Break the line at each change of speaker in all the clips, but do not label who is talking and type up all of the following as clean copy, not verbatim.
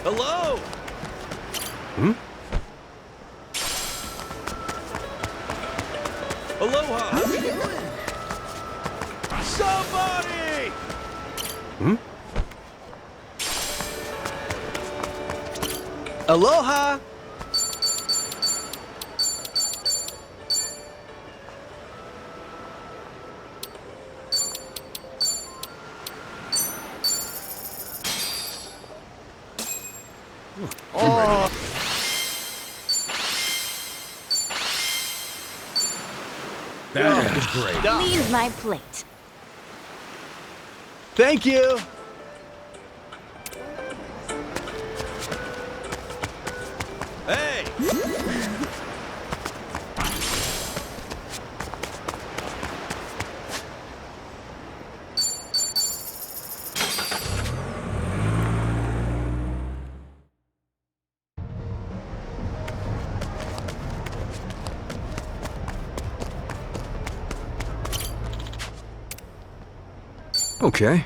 Hello?
Hmm?
Aloha! How you doing? Somebody!
Hmm?
Aloha! Oh!
That was great.
Leave my plate.
Thank you! Hey!
Okay.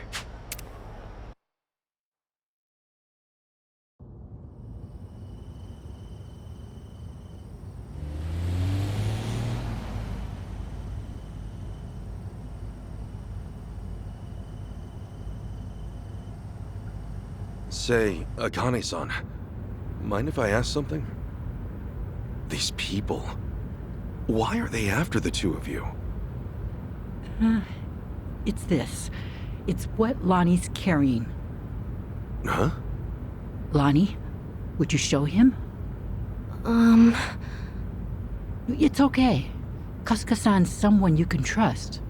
Say, Akane-san, mind if I ask something? These people, why are they after the two of you?
It's this. It's what Lonnie's carrying.
Huh?
Lonnie, would you show him? It's okay. Kasuka-san's someone you can trust.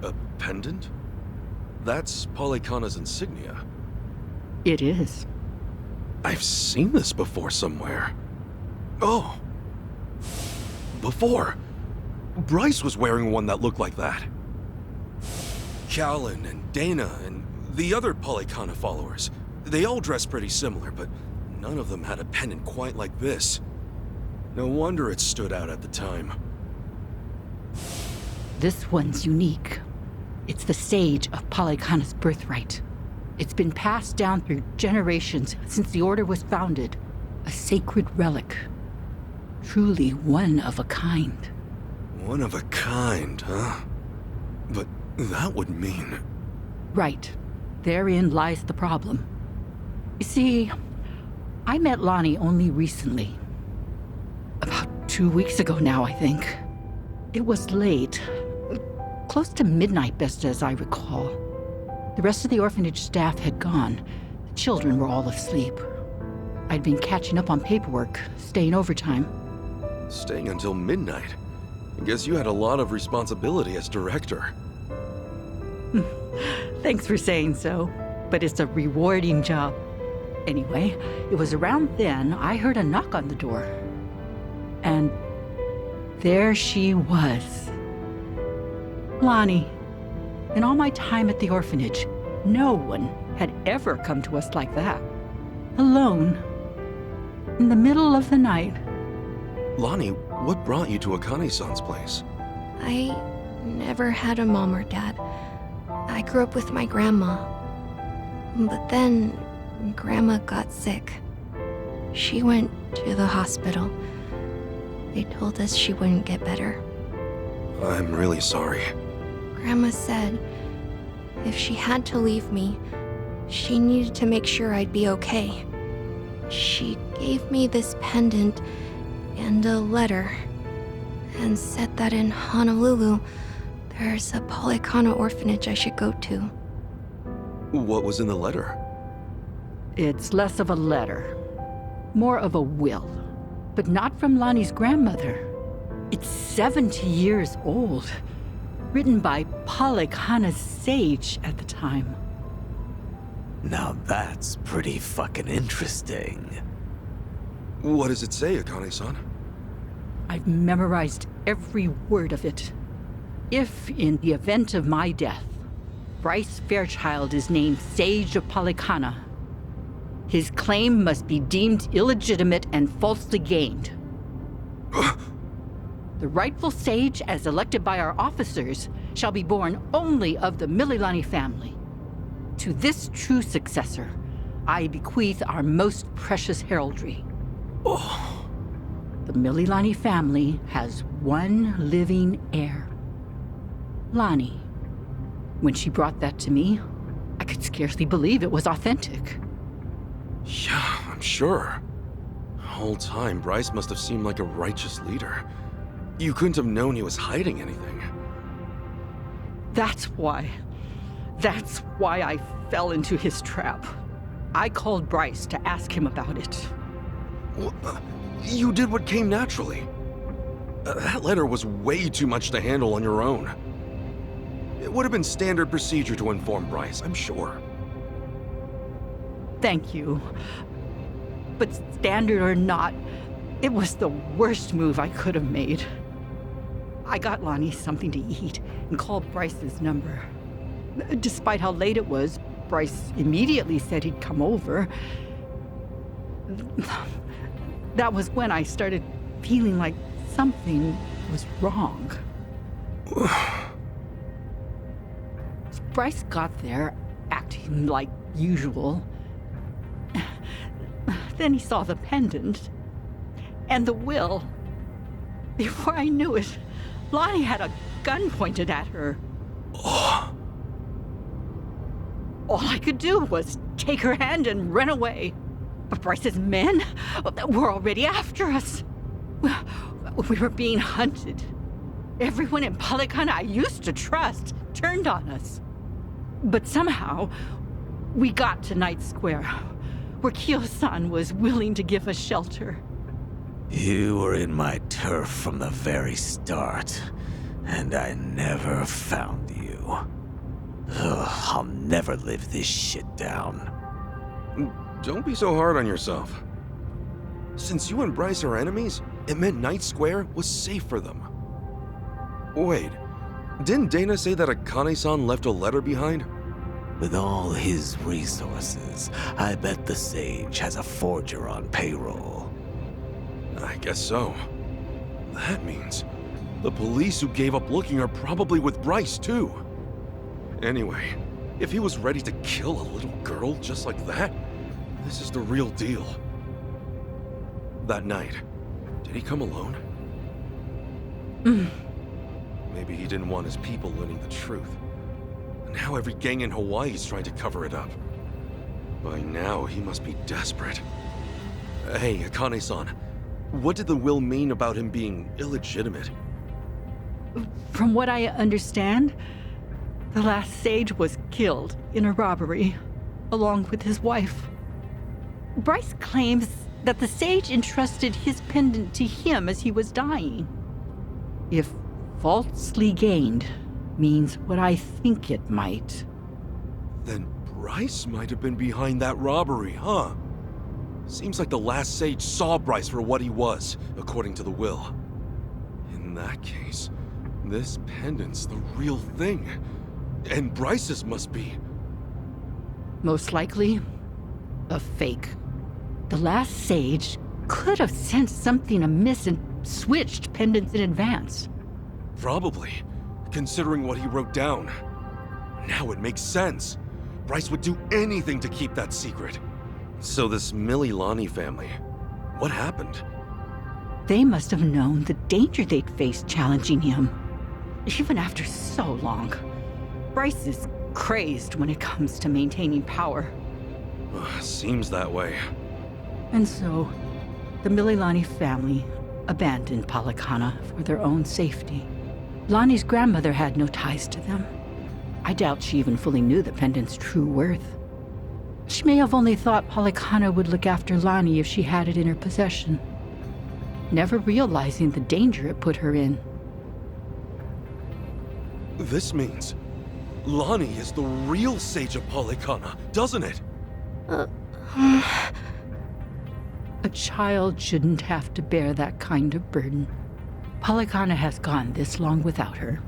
A pendant? That's Polykhana's insignia.
It is.
I've seen this before somewhere. Oh! Before. Bryce was wearing one that looked like that. Callan and Dana and the other Polykhana followers. They all dressed pretty similar, but none of them had a pendant quite like this. No wonder it stood out at the time.
This one's unique. It's the sage of Polykhana's birthright. It's been passed down through generations since the Order was founded. A sacred relic. Truly one of a kind.
One of a kind, huh? But that would mean...
Right. Therein lies the problem. You see, I met Lonnie only recently. About 2 weeks ago now, I think. It was late. Close to midnight, best as I recall. The rest of the orphanage staff had gone. The children were all asleep. I'd been catching up on paperwork, staying overtime.
Staying until midnight. I guess you had a lot of responsibility as director.
Thanks for saying so, but it's a rewarding job. Anyway, it was around then I heard a knock on the door. And there she was. Lonnie. In all my time at the orphanage, no one had ever come to us like that. Alone. In the middle of the night.
Lonnie, what brought you to Akane-san's place?
I never had a mom or dad. I grew up with my grandma. But then, Grandma got sick. She went to the hospital. They told us she wouldn't get better.
I'm really sorry.
Grandma said if she had to leave me, she needed to make sure I'd be okay. She gave me this pendant and a letter, and said that in Honolulu, there's a Polykhana orphanage I should go to.
What was in the letter?
It's less of a letter, more of a will, but not from Lonnie's grandmother. It's 70 years old, written by Polykhana's sage at the time.
Now that's pretty fucking interesting.
What does it say, Akane-san?
I've memorized every word of it. If, in the event of my death, Bryce Fairchild is named Sage of Polykhana, his claim must be deemed illegitimate and falsely gained. The rightful sage, as elected by our officers, shall be born only of the Mililani family. To this true successor, I bequeath our most precious heraldry.
Oh,
The Mililani family has one living heir. Lonnie. When she brought that to me, I could scarcely believe it was authentic.
yeah, I'm sure. The whole time, Bryce must have seemed like a righteous leader. You couldn't have known he was hiding anything.
That's why I fell into his trap. I called Bryce to ask him about it.
Well, you did what came naturally. That letter was way too much to handle on your own. It would have been standard procedure to inform Bryce, I'm sure.
Thank you. But standard or not, it was the worst move I could have made. I got Lonnie something to eat and called Bryce's number. Despite how late it was, Bryce immediately said he'd come over. That was when I started feeling like something was wrong. Bryce got there, acting like usual. Then he saw the pendant and the will. Before I knew it, Lonnie had a gun pointed at her.
Oh,
All I could do was take her hand and run away. But Bryce's men were already after us. We were being hunted. Everyone in Polycana I used to trust turned on us. But somehow, we got to Night Square, where Kyo-san was willing to give us shelter.
You were in my turf from the very start, and I never found you. Ugh, I'll never live this shit down.
don't be so hard on yourself. Since you and Bryce are enemies, it meant Night Square was safe for them. Wait, didn't Dana say that Akane-san left a letter behind?
With all his resources, I bet the Sage has a forger on payroll.
I guess so. That means the police who gave up looking are probably with Bryce, too. Anyway, if he was ready to kill a little girl just like that, this is the real deal. That night, did he come alone? Maybe he didn't want his people learning the truth. Now every gang in Hawaii is trying to cover it up. By now, he must be desperate. Hey, Akane-san, what did the will mean about him being illegitimate?
From what I understand, the last sage was killed in a robbery, along with his wife. Bryce claims that the sage entrusted his pendant to him as he was dying. If falsely gained means what I think it might.
Then Bryce might have been behind that robbery, huh? Seems like the last sage saw Bryce for what he was, according to the will. In that case, this pendant's the real thing. And Bryce's must be.
Most likely, a fake. The last sage could have sensed something amiss and switched pendants in advance.
Probably, considering what he wrote down. Now it makes sense. Bryce would do anything to keep that secret. So this Mililani family, what happened?
They must have known the danger they'd face challenging him. Even after so long. Bryce is crazed when it comes to maintaining power.
Seems that way.
And so, the Mililani family abandoned Polycana for their own safety. Lonnie's grandmother had no ties to them. I doubt she even fully knew the pendant's true worth. She may have only thought Polycana would look after Lonnie if she had it in her possession, never realizing the danger it put her in.
This means Lonnie is the real sage of Polycana, doesn't it?
A child shouldn't have to bear that kind of burden. Polycana has gone this long without her.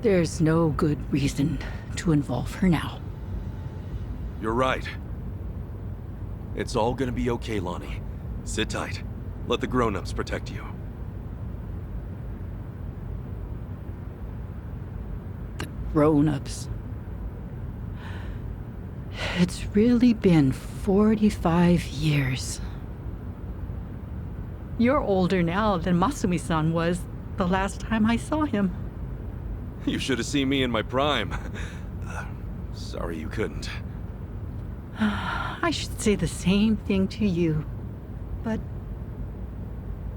There's no good reason to involve her now.
You're right. It's all gonna be okay, Lonnie. Sit tight. Let the grown-ups protect you.
grown-ups. It's really been 45 years. You're older now than Masumi-san was the last time I saw him.
You should have seen me in my prime. Sorry you couldn't.
I should say the same thing to you, but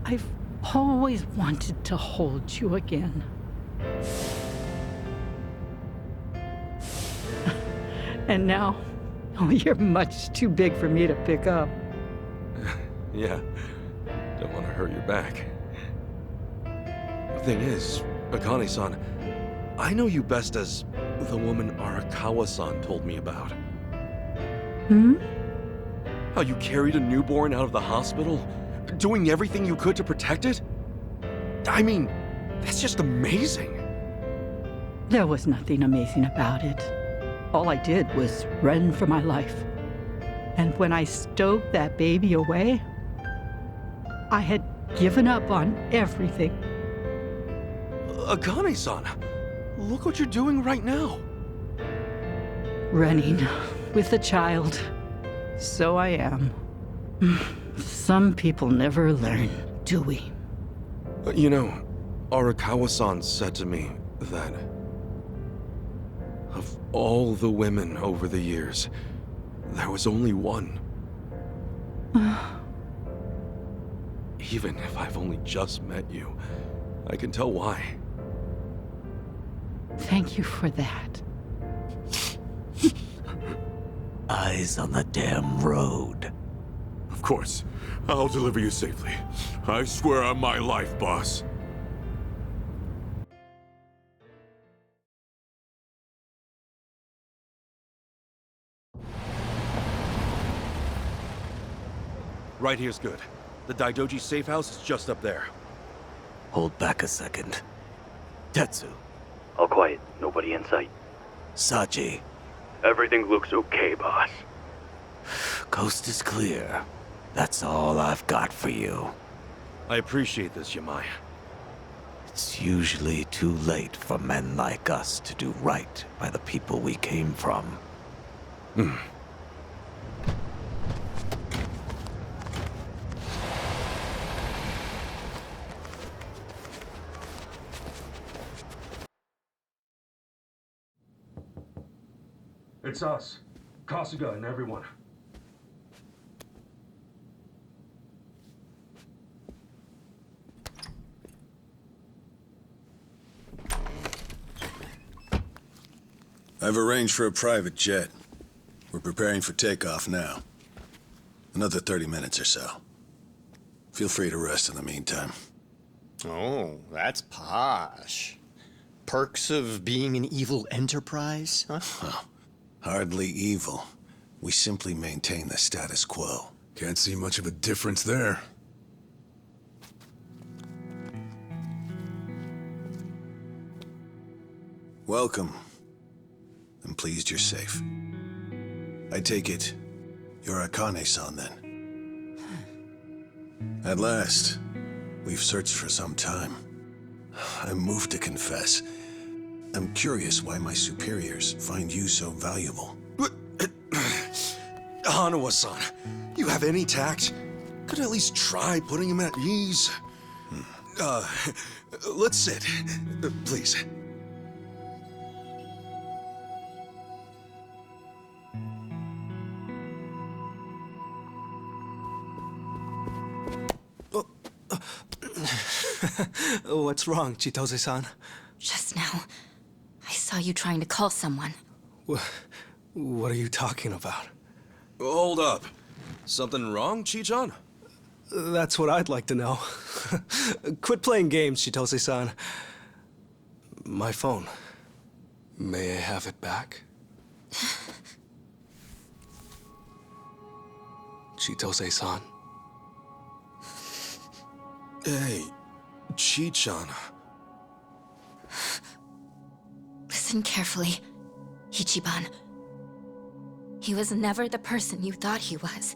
I've always wanted to hold you again. And now, oh, you're much too big for me to pick up.
Yeah, don't want to hurt your back. The thing is, Akane-san, I know you best as the woman Arakawa-san told me about.
Hmm?
How you carried a newborn out of the hospital, doing everything you could to protect it? I mean, that's just amazing.
There was nothing amazing about it. All I did was run for my life. And when I stowed that baby away, I had given up on everything.
Akane-san, look what you're doing right now.
Running with a child. So I am. Some people never learn, do we?
You know, Arakawa-san said to me that of all the women over the years, there was only one. Even if I've only just met you, I can tell why.
Thank you for that.
Eyes on the damn road.
Of course. I'll deliver you safely. I swear on my life, boss.
Right here's good. The Daidoji safe house is just up there.
Hold back a second. Tetsu.
All quiet. Nobody in sight.
Saji.
Everything looks okay, boss.
Coast is clear. That's all I've got for you.
I appreciate this, Yamai.
It's usually too late for men like us to do right by the people we came from.
It's us. Kasuga and everyone.
I've arranged for a private jet. We're preparing for takeoff now. Another 30 minutes or so. Feel free to rest in the meantime.
Oh, that's posh. Perks of being an evil enterprise, huh?
Well, hardly evil. We simply maintain the status quo.
Can't see much of a difference there.
Welcome. I'm pleased you're safe. I take it you're Akane-san then. At last, we've searched for some time. I'm moved to confess. I'm curious why my superiors find you so valuable.
Hanawa-san, you have any tact? Could at least try putting him at ease. Let's sit. Please.
What's wrong, Chitose-san?
Just now, I saw you trying to call someone.
What are you talking about?
Hold up. Something wrong, Chi-chan?
That's what I'd like to know. Quit playing games, Chitose-san. My phone. May I have it back? Chitose-san.
Hey, Chi-chan.
Listen carefully, Ichiban. He was never the person you thought he was.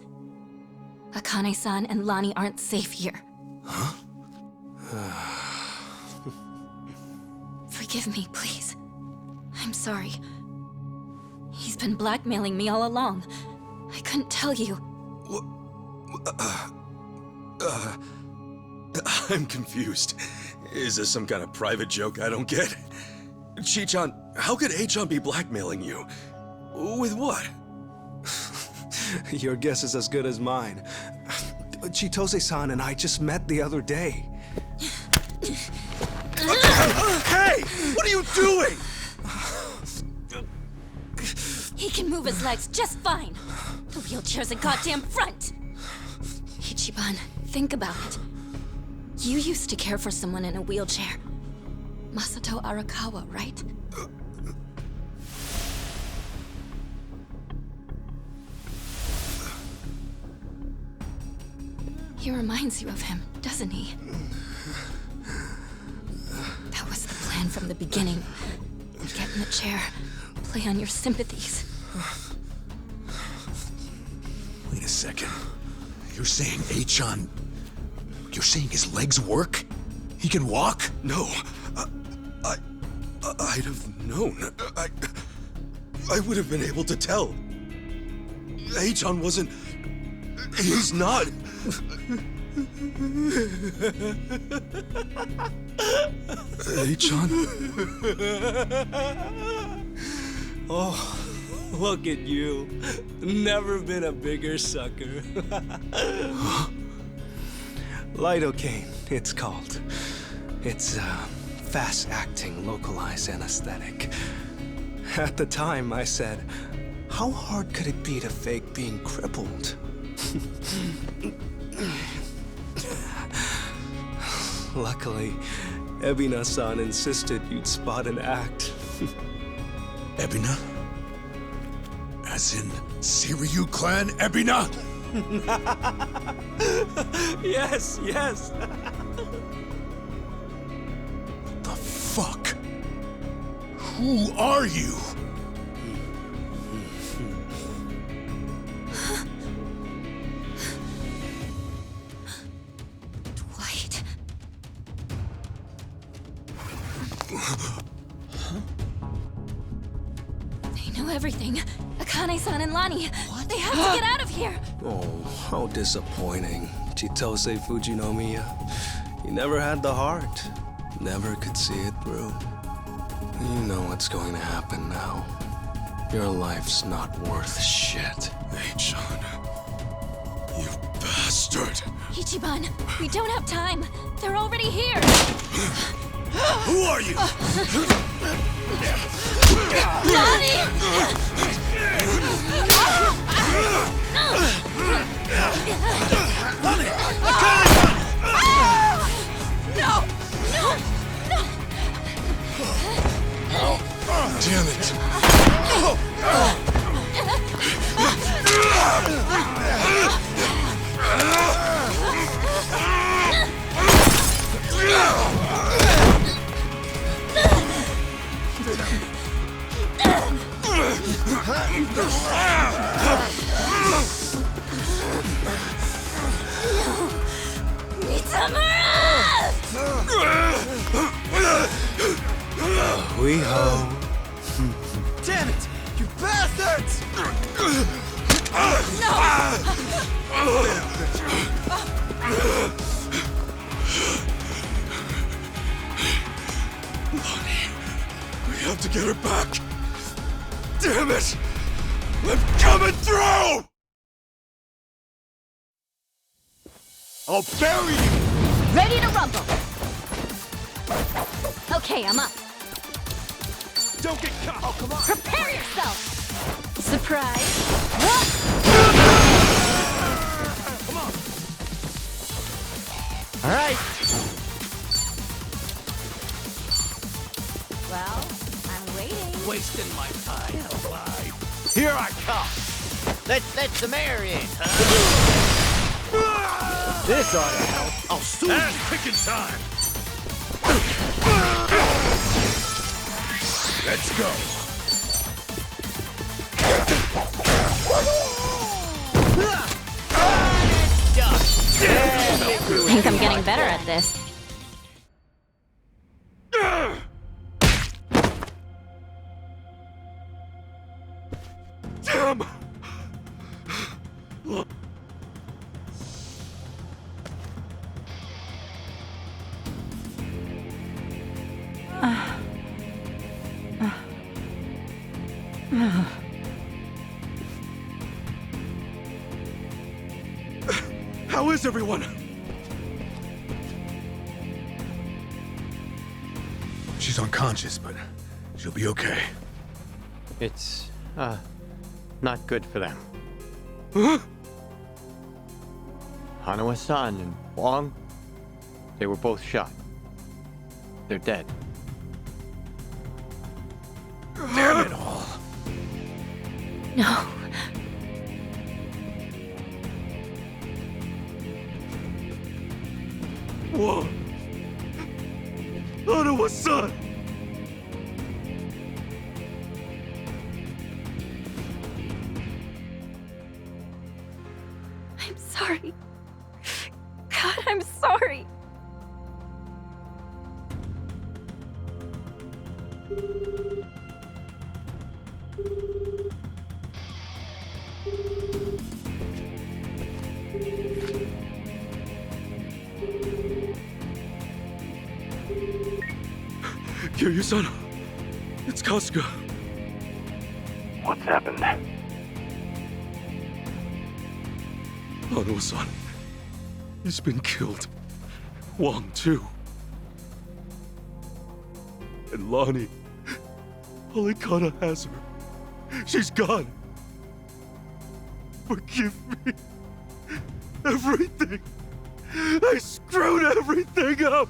Akane-san and Lani aren't safe here.
Huh?
Forgive me, please. I'm sorry. He's been blackmailing me all along. I couldn't tell you.
I'm confused. Is this some kind of private joke I don't get? Chi-chan, how could A-chan be blackmailing you? With what?
Your guess is as good as mine. Chitose-san and I just met the other day.
Hey! What are you doing?
He can move his legs just fine. The wheelchair's a goddamn front. Ichiban, think about it. You used to care for someone in a wheelchair. Masato Arakawa, right? He reminds you of him, doesn't he? That was the plan from the beginning. Get in the chair, play on your sympathies.
Wait a second. You're saying A-chan... You're saying his legs work? He can walk?
No. I'd have known. I would have been able to tell. A-chan wasn't... He's not... A-chan?
Oh, look at you. Never been a bigger sucker. Lidocaine, it's called. It's a fast-acting, localized anesthetic. At the time, I said, how hard could it be to fake being crippled? Luckily, Ebina-san insisted you'd spot an act.
Ebina? As in, Siryu clan Ebina?
Yes, yes.
The fuck? Who are you?
Dwight. They know everything. Akane-san and Lani. What? They have to get out of here.
Oh, how disappointing. Chitose Fujinomiya. He never had the heart. Never could see it through. You know what's going to happen now. Your life's not worth shit.
A-chan. You bastard.
Ichiban, we don't have time. They're already here.
Who are you?
No!
Damn it!
We ho.
Damn it! You bastards!
Lonnie, we have to get her back. Damn it! I'm coming through!
I'll bury you!
Ready to rumble. Okay, I'm up.
Don't get caught! Oh, come on!
Prepare yourself! Surprise!
Come on! All right!
Well, I'm waiting.
Wasting my time.
Here I come!
Let the mayor in, huh?
This ought to help!
I'll soon.
Ass picking time! Let's go!
I think I'm getting better at this.
How is everyone?
She's unconscious, but she'll be okay.
It's, not good for them.
Huh?
Hanawa-san and Wong, they were both shot. They're dead.
Damn it all.
No.
Whoa! Hanawa-san!
I'm sorry. God, I'm sorry.
Kiryu-san, it's Kasuga.
What's happened?
Hanawa-san, he's been killed. Wong, too. And Lonnie, Polycana has her. She's gone. Forgive me. Everything. I screwed everything up.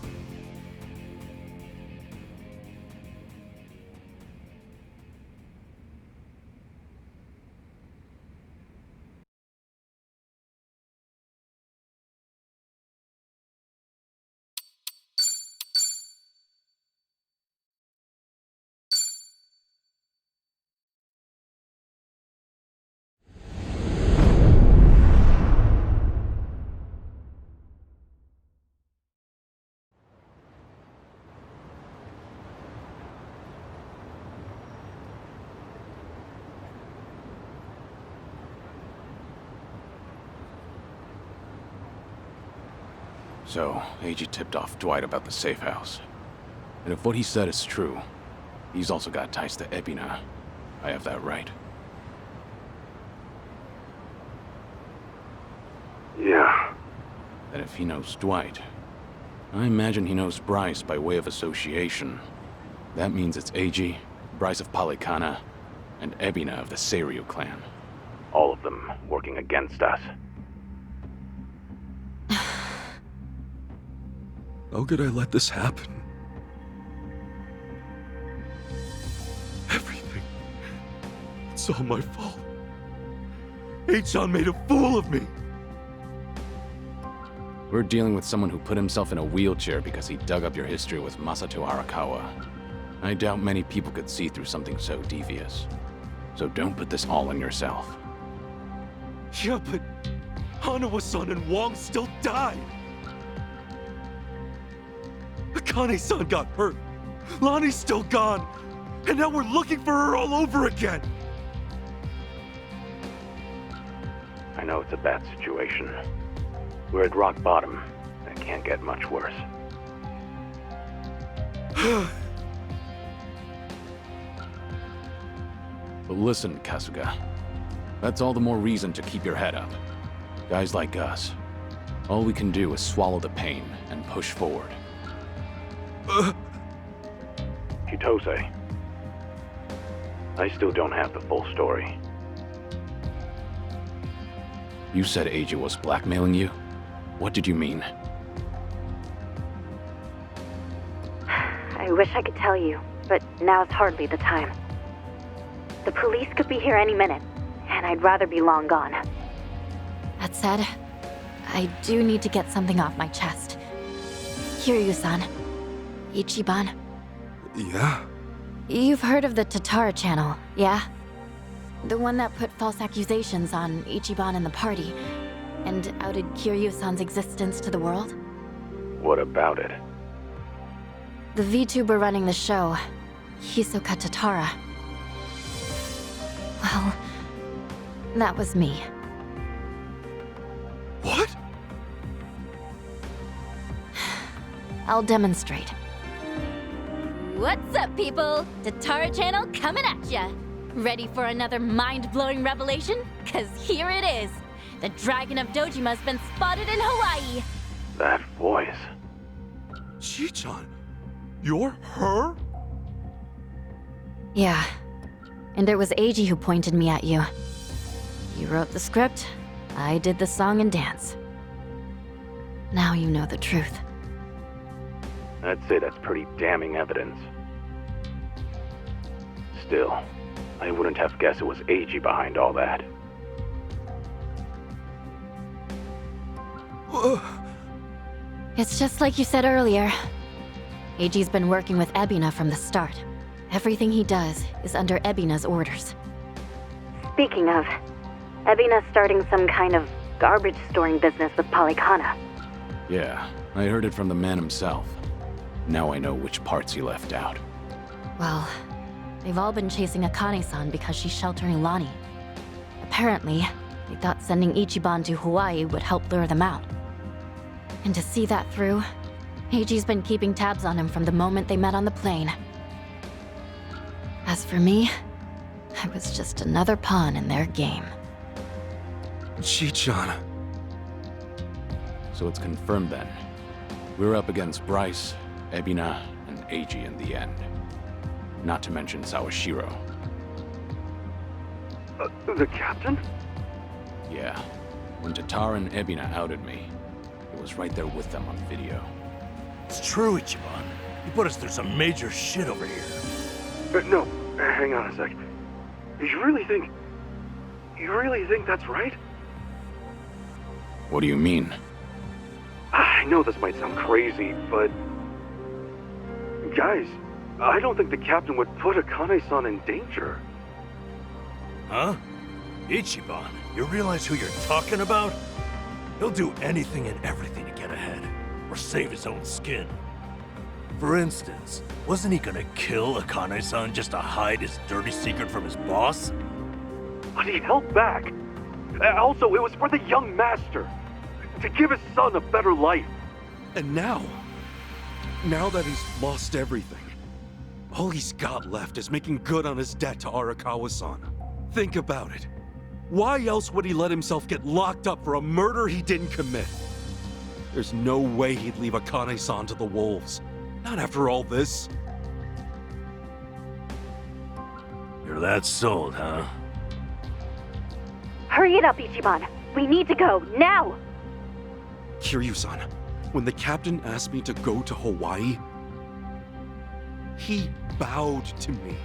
So, Eiji tipped off Dwight about the safe house. And if what he said is true, he's also got ties to Ebina. I have that right.
Yeah.
And if he knows Dwight, I imagine he knows Bryce by way of association. That means it's Eiji, Bryce of Polycana, and Ebina of the Seiryu clan.
All of them working against us.
How could I let this happen? Everything. It's all my fault. H-chan made a fool of me.
We're dealing with someone who put himself in a wheelchair because he dug up your history with Masato Arakawa. I doubt many people could see through something so devious. So don't put this all on yourself.
Yeah, but Hanawa-san and Wong still died. Akane-san got hurt. Lonnie's still gone. And now we're looking for her all over again.
I know it's a bad situation. We're at rock bottom. It can't get much worse.
But listen, Kasuga. That's all the more reason to keep your head up. Guys like us, all we can do is swallow the pain and push forward.
Chitose. I still don't have the full story.
You said Eiji was blackmailing you? What did you mean?
I wish I could tell you, but now's hardly the time. The police could be here any minute, and I'd rather be long gone.
That said, I do need to get something off my chest. Kiryu-san. Ichiban.
Yeah?
You've heard of the Tatara channel, yeah? The one that put false accusations on Ichiban and the party, and outed Kiryu-san's existence to the world?
What about it?
The VTuber running the show, Hisoka Tatara. Well, that was me.
What?
I'll demonstrate. What's up, people? Tatara channel coming at ya! Ready for another mind-blowing revelation? 'Cause here it is. The Dragon of Dojima's been spotted in Hawaii!
That voice.
Chi-chan, you're her?
Yeah. And it was Eiji who pointed me at you. You wrote the script, I did the song and dance. Now you know the truth.
I'd say that's pretty damning evidence. Still, I wouldn't have guessed it was Eiji behind all that.
It's just like you said earlier. Eiji's been working with Ebina from the start. Everything he does is under Ebina's orders.
Speaking of, Ebina's starting some kind of garbage storing business with Polycana.
Yeah, I heard it from the man himself. Now I know which parts he left out.
Well, they've all been chasing Akane-san because she's sheltering Lonnie. Apparently, they thought sending Ichiban to Hawaii would help lure them out. And to see that through, Eiji's been keeping tabs on him from the moment they met on the plane. As for me, I was just another pawn in their game.
Chi-chan.
So it's confirmed then. We're up against Bryce, Ebina, and Eiji in the end. Not to mention Sawashiro.
The captain?
Yeah. When Tatara and Ebina outed me, it was right there with them on video.
It's true, Ichiban. You put us through some major shit over here.
No, hang on a sec. You really think that's right?
What do you mean?
I know this might sound crazy, but... Guys, I don't think the captain would put Akane-san in danger.
Huh? Ichiban, you realize who you're talking about? He'll do anything and everything to get ahead, or save his own skin. For instance, wasn't he gonna kill Akane-san just to hide his dirty secret from his boss?
But he held back. Also, it was for the young master. To give his son a better life.
And now that he's lost everything, all he's got left is making good on his debt to Arakawa-san. Think about it. Why else would he let himself get locked up for a murder he didn't commit? There's no way he'd leave Akane-san to the wolves. Not after all this.
You're that sold, huh?
Hurry it up, Ichiban. We need to go, now!
Kiryu-san, when the captain asked me to go to Hawaii, he bowed to me.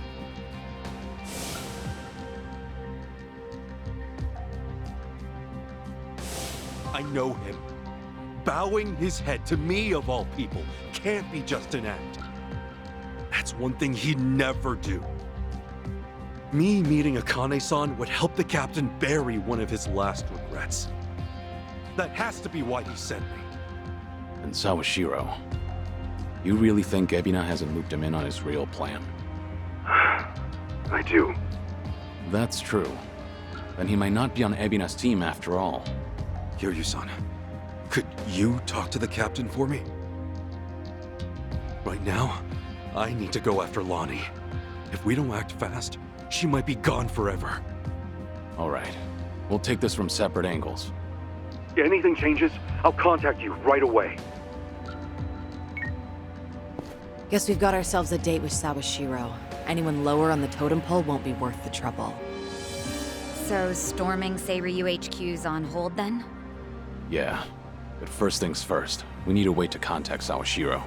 I know him. Bowing his head to me, of all people, can't be just an act. That's one thing he'd never do. Me meeting Akane-san would help the captain bury one of his last regrets. That has to be why he sent me.
And Sawashiro. You really think Ebina hasn't looped him in on his real plan?
I do.
That's true. Then he might not be on Ebina's team after all.
Kiryu-san, could you talk to the captain for me? Right now, I need to go after Lonnie. If we don't act fast, she might be gone forever.
All right. We'll take this from separate angles.
If anything changes, I'll contact you right away.
Guess we've got ourselves a date with Sawashiro. Anyone lower on the totem pole won't be worth the trouble.
So, storming Seiryu HQ's on hold then?
Yeah. But first things first, we need a way to contact Sawashiro.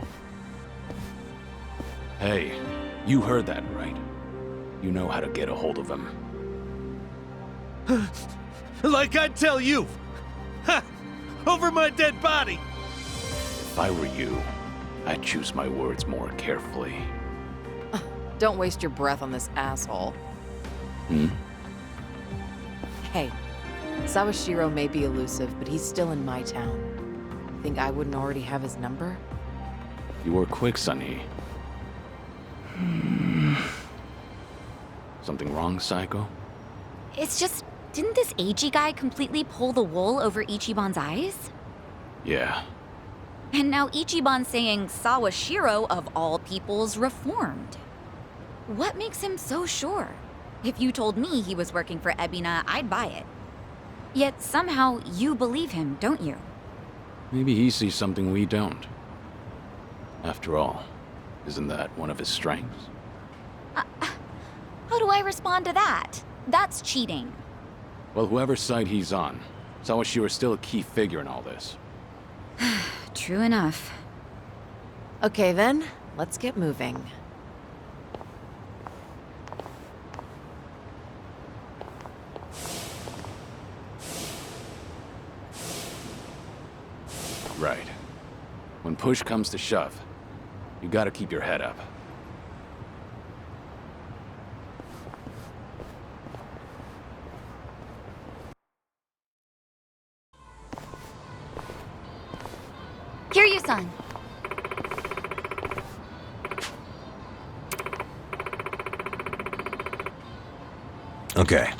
Hey, you heard that, right? You know how to get a hold of him.
Like I'd tell you! Ha! Over my dead body!
If I were you, I'd choose my words more carefully.
Don't waste your breath on this asshole. Hey, Sawashiro may be elusive, but he's still in my town. Think I wouldn't already have his number?
You were quick, Sunny. Something wrong, Psycho?
It's just, didn't this Eiji guy completely pull the wool over Ichiban's eyes?
Yeah.
And now Ichiban's saying Sawashiro, of all people's, reformed. What makes him so sure? If you told me he was working for Ebina, I'd buy it. Yet somehow you believe him, don't you?
Maybe he sees something we don't. After all, isn't that one of his strengths?
How do I respond to that? That's cheating.
Well, whoever's side he's on, Sawashira's still a key figure in all this.
True enough.
Okay then, let's get moving.
Right. When push comes to shove, you gotta keep your head up.
Kiryu-san.
Okay.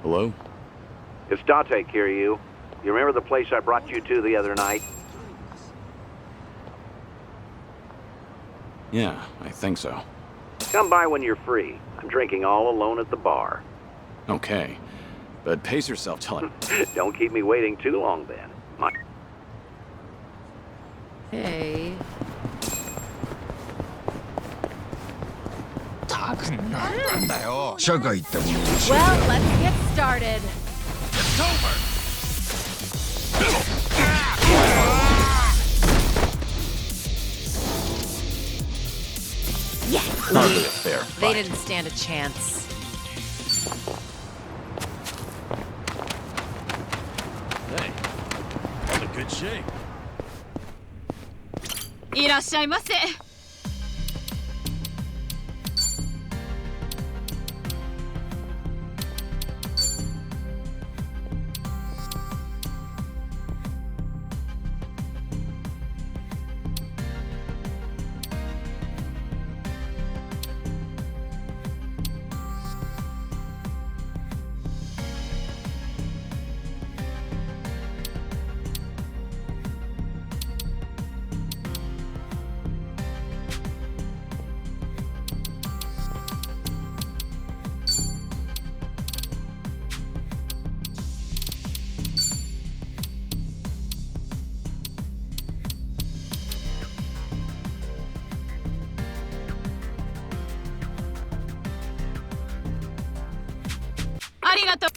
Hello?
It's Date, Kiryu. You remember the place I brought you to the other night?
Yeah, I think so.
Come by when you're free. I'm drinking all alone at the bar.
Okay. But pace yourself, tell him.
Don't keep me waiting too long then.
Hey. Well, let's get started.
It's over!
Yes!
Hardly a fair
They
fight.
didn't stand a chance.
Hey, I'm in good shape.
いらっしゃいませ。ありがとう。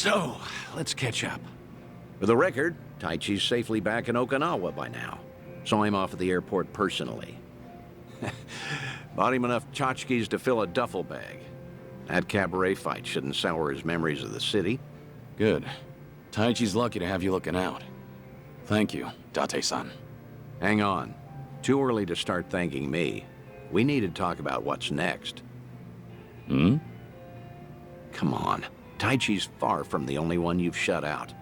So, let's catch up. For the record, Taichi's safely back in Okinawa by now. Saw him off at the airport personally. Bought him enough tchotchkes to fill a duffel bag. That cabaret fight shouldn't sour his memories of the city.
Good. Taichi's lucky to have you looking out. Thank you, Date-san.
Hang on. Too early to start thanking me. We need to talk about what's next.
Hmm?
Come on. Taichi's far from the only one you've shut out.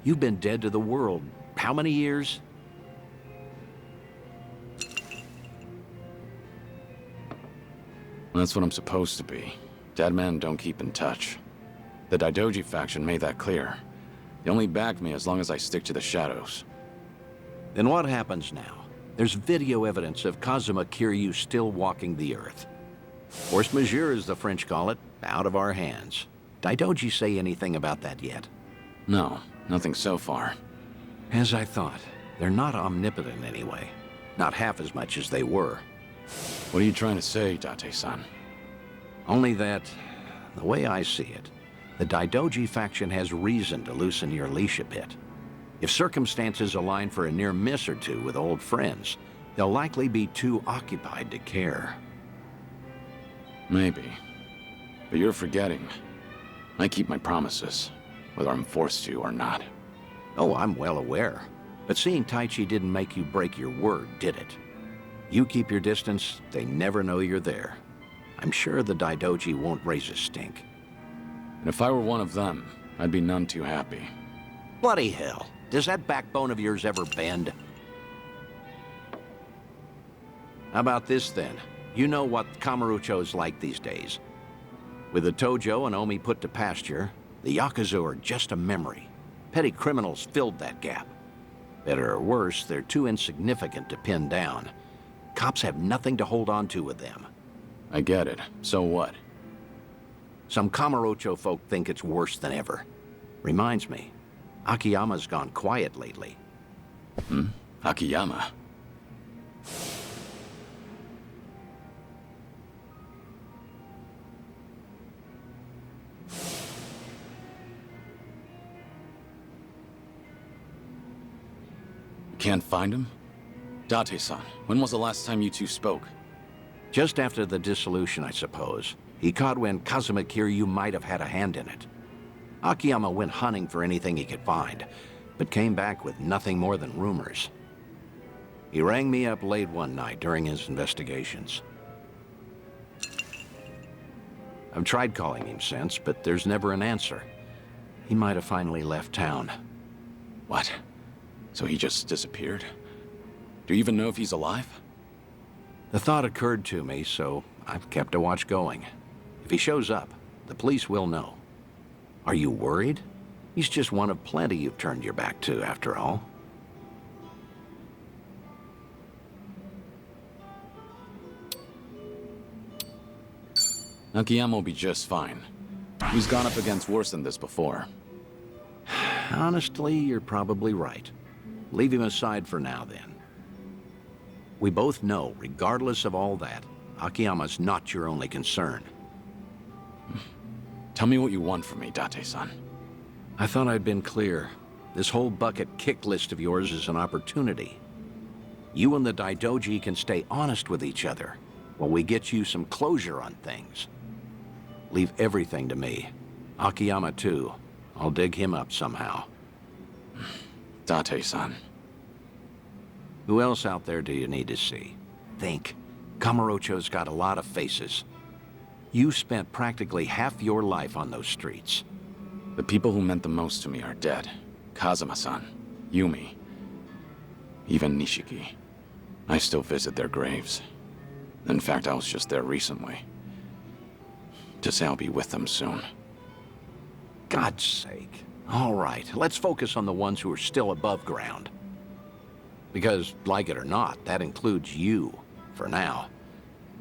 You've been dead to the world how many years?
That's what I'm supposed to be. Dead men don't keep in touch. The Daidoji faction made that clear. They only back me as long as I stick to the shadows.
Then what happens now? There's video evidence of Kazuma Kiryu still walking the earth. Force majeure, as the French call it, out of our hands. Daidoji say anything about that yet?
No, nothing so far.
As I thought. They're not omnipotent anyway. Not half as much as they were.
What are you trying to say, Date-san?
Only that, the way I see it, the Daidoji faction has reason to loosen your leash a bit. If circumstances align for a near miss or two with old friends, they'll likely be too occupied to care.
Maybe. But you're forgetting. I keep my promises, whether I'm forced to or not.
Oh, I'm well aware. But seeing Taichi didn't make you break your word, did it? You keep your distance, they never know you're there. I'm sure the Daidoji won't raise a stink.
And if I were one of them, I'd be none too happy.
Bloody hell. Does that backbone of yours ever bend? How about this, then? You know what Kamurocho's like these days. With the Tojo and Omi put to pasture, the Yakuza are just a memory. Petty criminals filled that gap. Better or worse, they're too insignificant to pin down. Cops have nothing to hold on to with them.
I get it. So what?
Some Kamurocho folk think it's worse than ever. Reminds me, Akiyama's gone quiet lately.
Hmm? Akiyama? Can't find him? Date-san, when was the last time you two spoke?
Just after the dissolution, I suppose. He caught wind Kazuma Kiryu might have had a hand in it. Akiyama went hunting for anything he could find, but came back with nothing more than rumors. He rang me up late one night during his investigations. I've tried calling him since, but there's never an answer. He might have finally left town.
What? So he just disappeared? Do you even know if he's alive?
The thought occurred to me, so I've kept a watch going. If he shows up, the police will know. Are you worried? He's just one of plenty you've turned your back to, after all.
Akiyama will be just fine. He's gone up against worse than this before.
Honestly, you're probably right. Leave him aside for now, then. We both know, regardless of all that, Akiyama's not your only concern.
Tell me what you want from me, Date-san.
I thought I'd been clear. This whole bucket kick list of yours is an opportunity. You and the Daidoji can stay honest with each other while we get you some closure on things. Leave everything to me. Akiyama, too. I'll dig him up somehow.
Date-san.
Who else out there do you need to see? Think. Kamurocho's got a lot of faces. You spent practically half your life on those streets.
The people who meant the most to me are dead. Kazuma-san, Yumi, even Nishiki. I still visit their graves. In fact, I was just there recently. To say I'll be with them soon.
God's sake. All right, let's focus on the ones who are still above ground. Because, like it or not, that includes you, for now.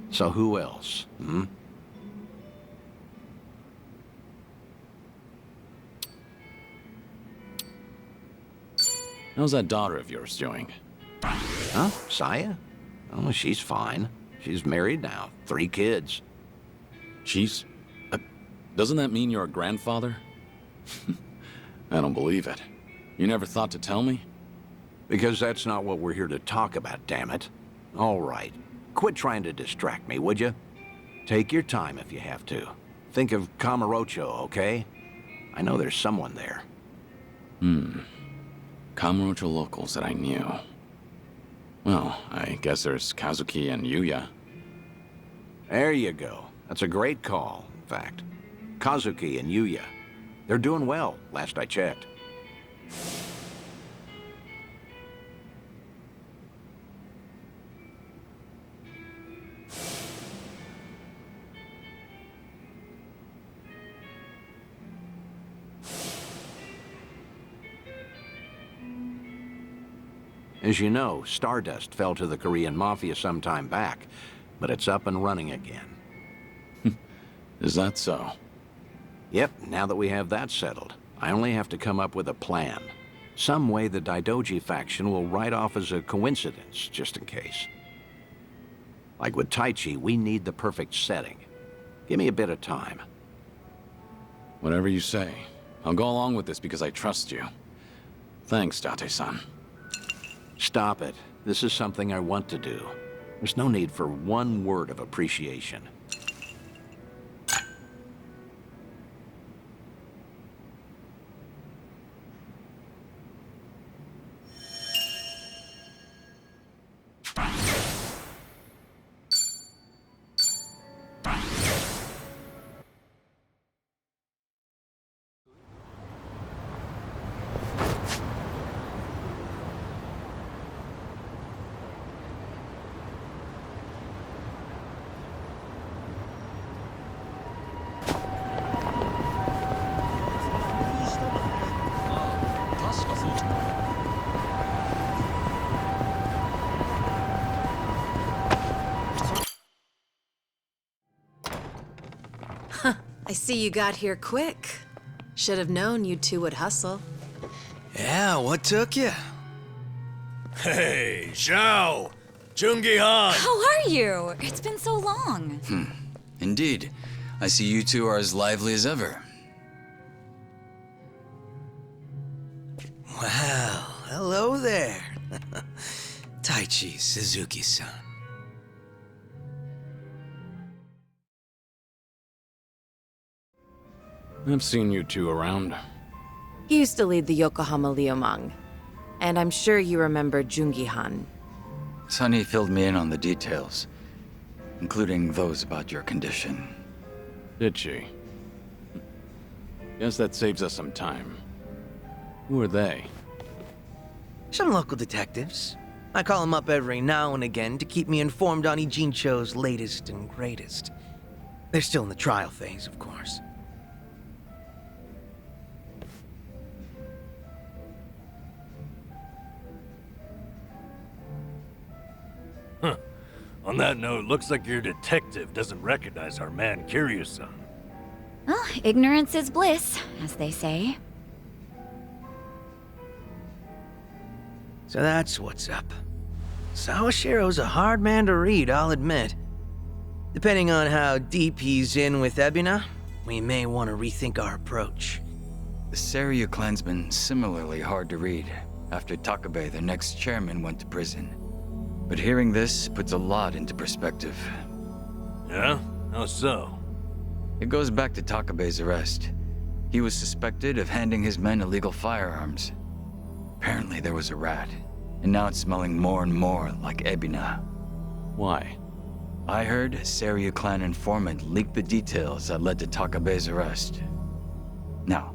So who else, hmm?
How's that daughter of yours doing?
Huh? Saya? Oh, she's fine. She's married now. 3 kids.
She's... doesn't that mean you're a grandfather? I don't believe it. You never thought to tell me?
Because that's not what we're here to talk about, damn it. All right. Quit trying to distract me, would you? Take your time if you have to. Think of Kamurocho, okay? I know there's someone there.
Kamurocho locals that I knew. Well, I guess there's Kazuki and Yuya.
There you go. That's a great call, in fact. Kazuki and Yuya. They're doing well, last I checked. As you know, Stardust fell to the Korean Mafia some time back, but it's up and running again.
Is that so?
Yep, now that we have that settled, I only have to come up with a plan. Some way the Daidoji faction will write off as a coincidence, just in case. Like with Taichi, we need the perfect setting. Give me a bit of time.
Whatever you say. I'll go along with this because I trust you. Thanks, Date-san.
Stop it. This is something I want to do. There's no need for one word of appreciation.
I see you got here quick. Should have known you two would hustle.
Yeah, what took you?
Hey, Zhao! Jungi-han!
How are you? It's been so long.
Indeed. I see you two are as lively as ever.
Well, hello there. Taichi Suzuki-san.
I've seen you two around.
He used to lead the Yokohama Liumang. And I'm sure you remember Jungi-han.
Sunny filled me in on the details, including those about your condition.
Did she? Guess that saves us some time. Who are they?
Some local detectives. I call them up every now and again to keep me informed on Ijincho's latest and greatest. They're still in the trial phase, of course.
Huh. On that note, looks like your detective doesn't recognize our man Kiryu-san.
Well, ignorance is bliss, as they say.
So that's what's up. Sawashiro's a hard man to read, I'll admit. Depending on how deep he's in with Ebina, we may want to rethink our approach.
The Seiryu clan's been similarly hard to read after Takabe, their next chairman, went to prison. But hearing this puts a lot into perspective.
Yeah? How so?
It goes back to Takabe's arrest. He was suspected of handing his men illegal firearms. Apparently there was a rat, and now it's smelling more and more like Ebina.
Why?
I heard a Seiryu clan informant leaked the details that led to Takabe's arrest. Now,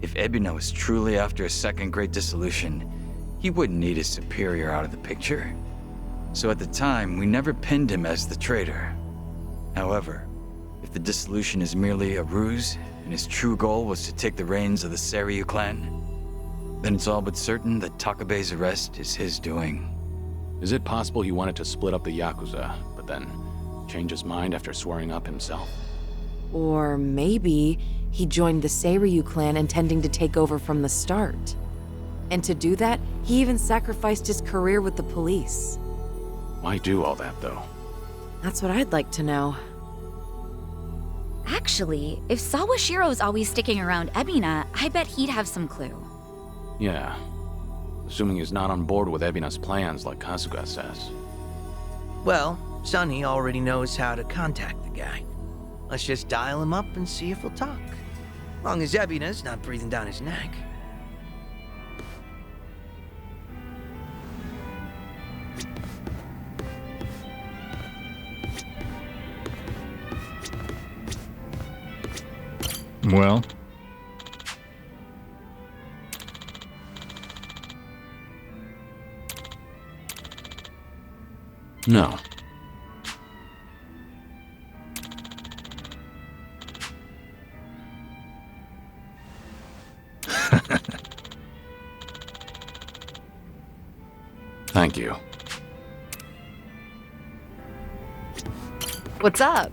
if Ebina was truly after a second great dissolution, he wouldn't need his superior out of the picture. So at the time, we never pinned him as the traitor. However, if the dissolution is merely a ruse, and his true goal was to take the reins of the Seiryu clan, then it's all but certain that Takabe's arrest is his doing.
Is it possible he wanted to split up the Yakuza, but then change his mind after swearing up himself?
Or maybe he joined the Seiryu clan intending to take over from the start. And to do that, he even sacrificed his career with the police.
Why do all that, though?
That's what I'd like to know.
Actually, if Sawashiro's always sticking around Ebina, I bet he'd have some clue.
Yeah. Assuming he's not on board with Ebina's plans like Kasuga says.
Well, Sunny already knows how to contact the guy. Let's just dial him up and see if he'll talk. Long as Ebina's not breathing down his neck.
Well?
No. Thank you.
What's up?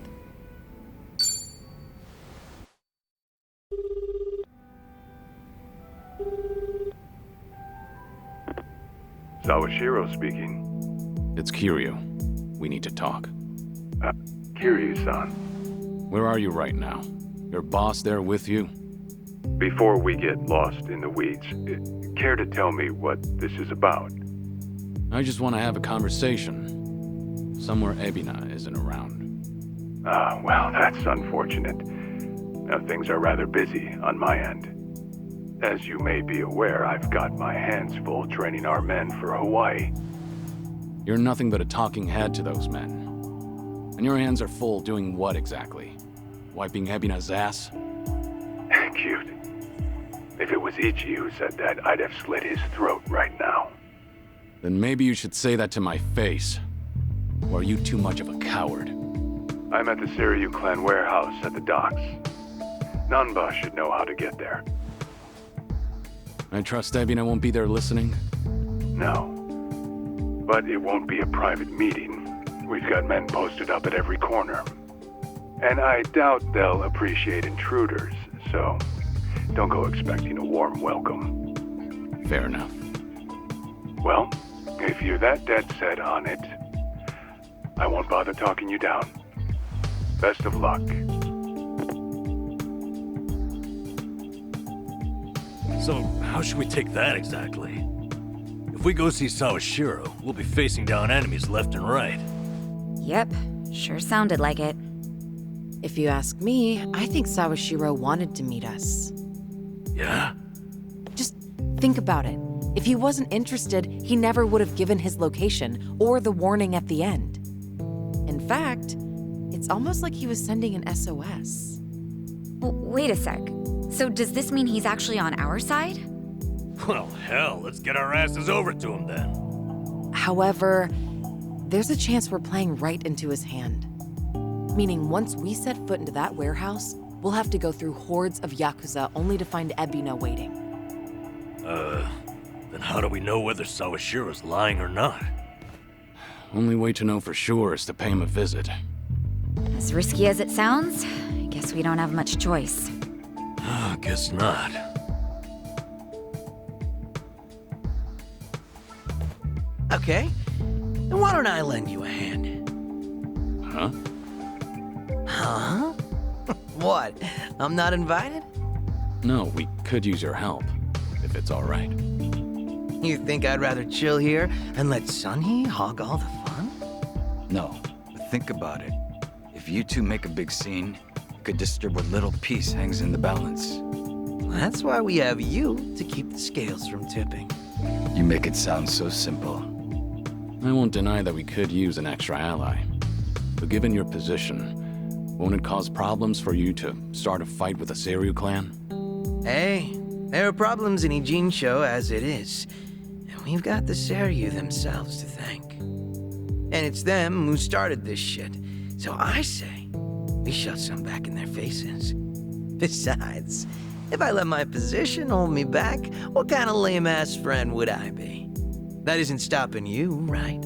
Sawashiro speaking.
It's Kiryu. We need to talk.
Kiryu-san.
Where are you right now? Your boss there with you?
Before we get lost in the weeds, care to tell me what this is about?
I just want to have a conversation. Somewhere Ebina isn't around.
Well, that's unfortunate. Now, things are rather busy on my end. As you may be aware, I've got my hands full training our men for Hawaii.
You're nothing but a talking head to those men. And your hands are full doing what exactly? Wiping Ebina's ass?
Cute. If it was Ichi who said that, I'd have slit his throat right now.
Then maybe you should say that to my face. Or are you too much of a coward?
I'm at the Seiryu clan warehouse at the docks. Nanba should know how to get there.
I trust Ebina won't be there listening?
No. But it won't be a private meeting. We've got men posted up at every corner. And I doubt they'll appreciate intruders, so don't go expecting a warm welcome.
Fair enough.
Well, if you're that dead set on it, I won't bother talking you down. Best of luck.
So, how should we take that exactly? If we go see Sawashiro, we'll be facing down enemies left and right.
Yep, sure sounded like it.
If you ask me, I think Sawashiro wanted to meet us.
Yeah?
Just think about it. If he wasn't interested, he never would have given his location or the warning at the end. In fact, it's almost like he was sending an SOS.
Wait a sec. So does this mean he's actually on our side?
Well, hell, let's get our asses over to him then.
However, there's a chance we're playing right into his hand. Meaning once we set foot into that warehouse, we'll have to go through hordes of Yakuza only to find Ebina waiting.
Then how do we know whether Sawashiro's lying or not?
Only way to know for sure is to pay him a visit.
As risky as it sounds, I guess we don't have much choice.
Guess not.
Okay, then why don't I lend you a hand?
Huh?
Huh? What? I'm not invited?
No, we could use your help, if it's all right.
You think I'd rather chill here and let Sunny hog all the fun?
No, but think about it. If you two make a big scene, it could disturb what little piece hangs in the balance.
That's why we have you to keep the scales from tipping.
You make it sound so simple.
I won't deny that we could use an extra ally. But given your position, won't it cause problems for you to start a fight with the Seiryu clan?
Hey, there are problems in Ijincho as it is. And we've got the Seiryu themselves to thank. And it's them who started this shit. So I say, we shove some back in their faces. Besides, if I let my position hold me back, what kind of lame-ass friend would I be? That isn't stopping you, right?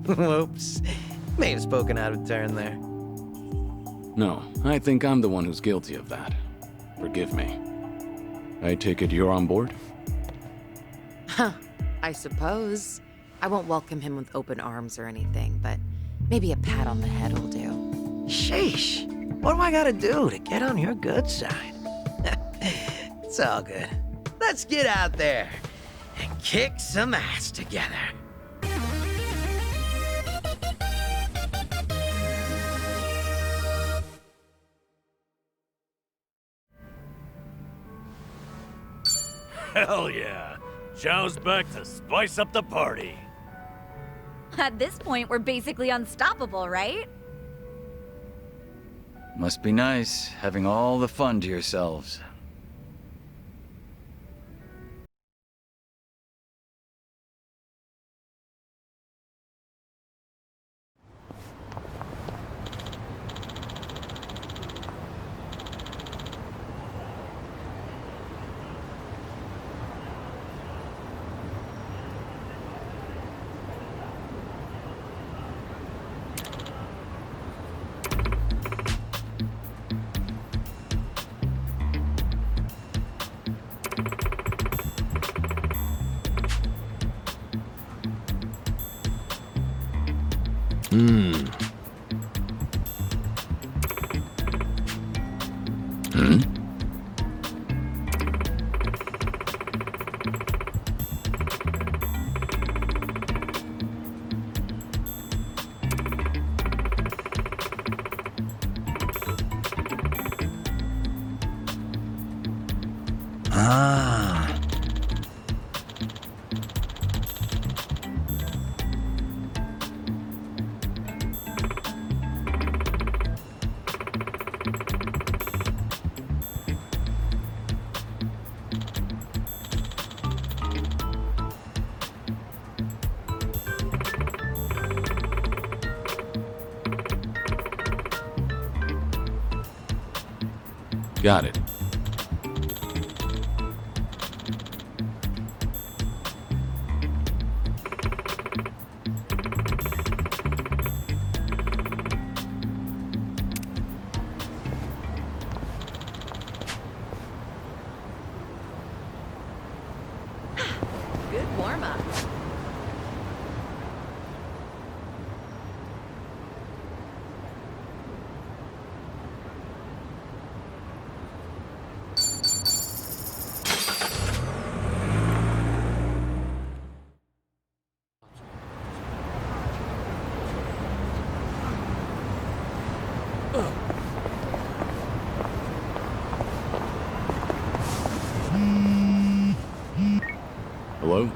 Whoops. May have spoken out of turn there.
No, I think I'm the one who's guilty of that. Forgive me. I take it you're on board?
Huh, I suppose. I won't welcome him with open arms or anything, but Maybe a pat on the head will do.
Sheesh. What do I gotta do to get on your good side? It's all good. Let's get out there and kick some ass together.
Hell yeah. Zhao's back to spice up the party.
At this point, we're basically unstoppable, right?
Must be nice, having all the fun to yourselves.
Ah.
Got it.
Good warm-up.
Hello?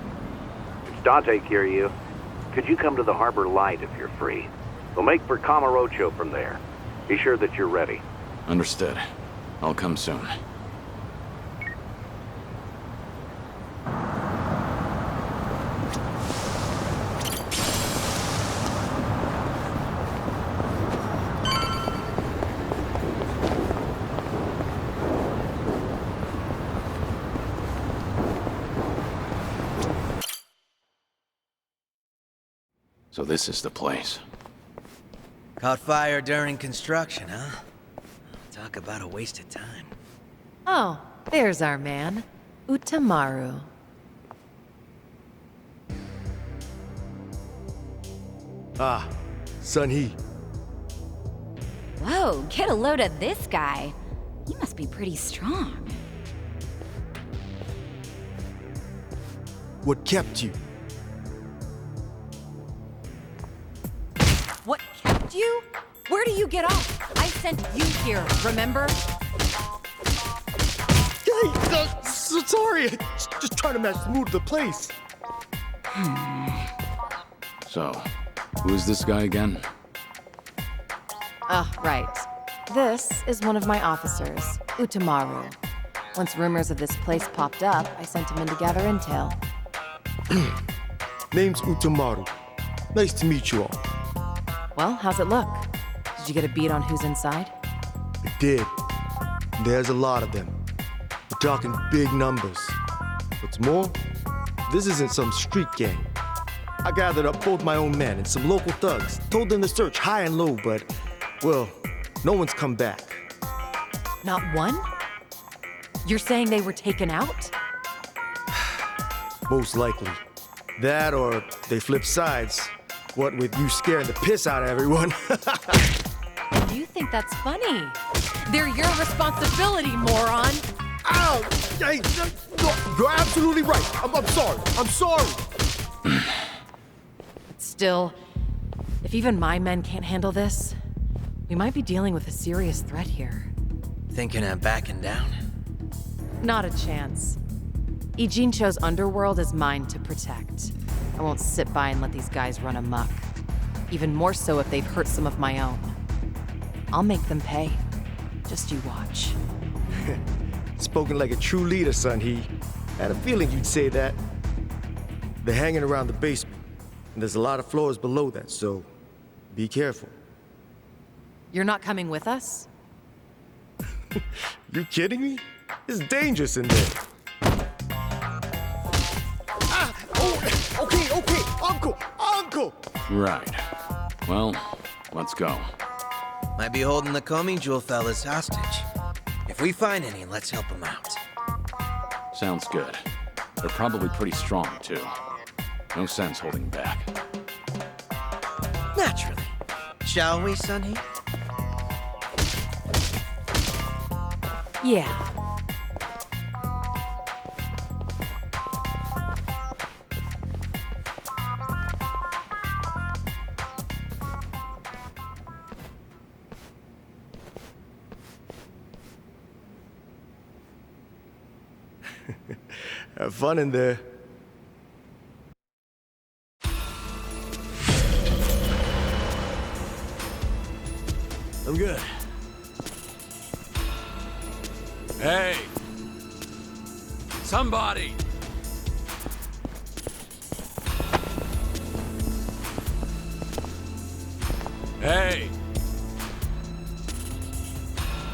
It's Dante, Kiryu. Could you come to the Harbor Light if you're free? We'll make for Kamurocho from there. Be sure that you're ready.
Understood. I'll come soon. So this is the place.
Caught fire during construction, huh? Talk about a waste of time.
Oh, there's our man, Utamaru.
Ah, Sun-hee.
Whoa, get a load of this guy. He must be pretty strong.
What kept you?
What kept you? Where do you get off? I sent you here, remember?
Hey, so sorry. Just trying to match the mood of the place.
So, who is this guy again?
Right. This is one of my officers, Utamaru. Once rumors of this place popped up, I sent him in to gather intel.
Name's Utamaru. Nice to meet you all.
Well, how's it look? Did you get a beat on who's inside?
I did. There's a lot of them. We're talking big numbers. What's more, this isn't some street gang. I gathered up both my own men and some local thugs, told them to search high and low, but, well, no one's come back.
Not one? You're saying they were taken out?
Most likely. That or they flipped sides. what with you scaring the piss out of everyone.
You think that's funny? They're your responsibility, moron!
Ow! Hey, no, you're absolutely right. I'm sorry. I'm sorry.
Still, if even my men can't handle this, we might be dealing with a serious threat here.
Thinking of backing down?
Not a chance. Ijincho's underworld is mine to protect. I won't sit by and let these guys run amok. Even more so if they've hurt some of my own. I'll make them pay. Just you watch.
Spoken like a true leader, son. He had a feeling you'd say that. They're hanging around the basement, and there's a lot of floors below that, so be careful.
You're not coming with us?
You kidding me? It's dangerous in there. Okay, Uncle!
Right. Well, let's go.
Might be holding the Comey Jewel fellas hostage. If we find any, let's help them out.
Sounds good. They're probably pretty strong, too. No sense holding back.
Naturally. Shall we, Sonny?
Yeah.
Have fun in there.
I'm good. Hey! Somebody! Hey!